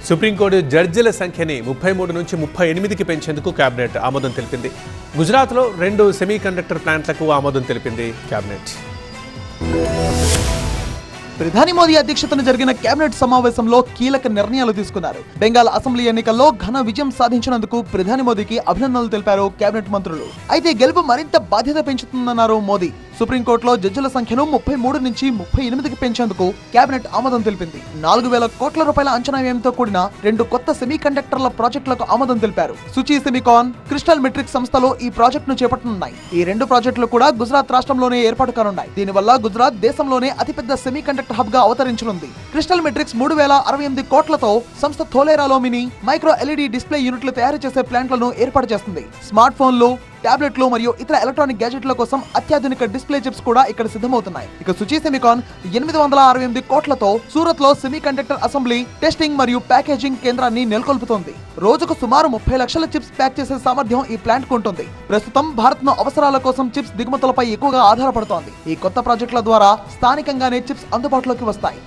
Supreme court జడ్జిల సంఖ్యని 33 నుంచి 38కి పెంచేందుకు cabinet ఆమోదం తెలిపింది. గుజరాత్లో 2 సెమీకండక్టర్ ప్లాంట్లకు ఆమోదం తెలిపింది కేబినెట్. ప్రధాని మోదీ అధ్యక్షతన జరిగిన కేబినెట్ సమావేశంలో కీలక నిర్ణయాలు తీసుకున్నారు. బెంగాల్ అసెంబ్లీ ఎన్నికల్లో ఘన విజయం సాధించినందుకు ప్రధాని మోదీకి అభినందనలు తెలిపారు కేబినెట్ మంత్రులు. అయితే గెలుపు మరింత బాధ్యత పెంచుతుందన్నారు మోదీ. సుప్రీంకోర్టులో జడ్జిల సంఖ్యను 33 నుంచి 38కి పెంచేందుకు కేబినెట్ ఆమోదం తెలిపింది. 4000 కోట్ల రూపాయల అంచనా వ్యయంతో కూడిన 2 కొత్త సెమీకండక్టర్ల ప్రాజెక్టులకు ఆమోదం తెలిపారు. సుచి సెమికాన్, క్రిస్టల్ మెట్రిక్ సంస్థలు ఈ ప్రాజెక్టును చేపట్టనున్నాయి. ఈ 2 ప్రాజెక్టులు కూడా గుజరాత్ రాష్ట్రంలోనే ఏర్పాటు కానున్నాయి. దీనివల్ల గుజరాత్ దేశంలోనే అతిపెద్ద సెమీకండక్టర్ హబ్ గా అవతరించనుంది. క్రిస్టల్ మెట్రిక్స్ 3068 కోట్లతో సంస్థ థోలేరాలో మినీ, మైక్రో ఎల్ఈడి డిస్ప్లే యూనిట్లు తయారు చేసే ప్లాంట్లను ఏర్పాటు చేస్తుంది. స్మార్ట్ ఫోన్లు, టాబ్లెట్లు మరియు ఇతర ఎలక్ట్రానిక్ గ్యాజెట్ల కోసం అత్యాధునిక డిస్ప్లే చిప్స్ కూడా ఇక్కడ సిద్ధమవుతున్నాయి. ఇక సుచి సెమికాన్ 868 కోట్లతో సూరత్ లో సెమీకండక్టర్ అసెంబ్లీ, టెస్టింగ్ మరియు ప్యాకేజింగ్ కేంద్రాన్ని నెలకొల్పుతోంది. రోజుకు సుమారు 30 లక్షల చిప్స్ ప్యాక్ చేసే సామర్థ్యం ఈ ప్లాంట్ కు ఉంటుంది. ప్రస్తుతం భారత్ ను అవసరాల కోసం చిప్స్ దిగుమతులపై ఎక్కువగా ఆధారపడుతోంది. ఈ కొత్త ప్రాజెక్టుల ద్వారా స్థానికంగానే చిప్స్ అందుబాటులోకి వస్తాయి.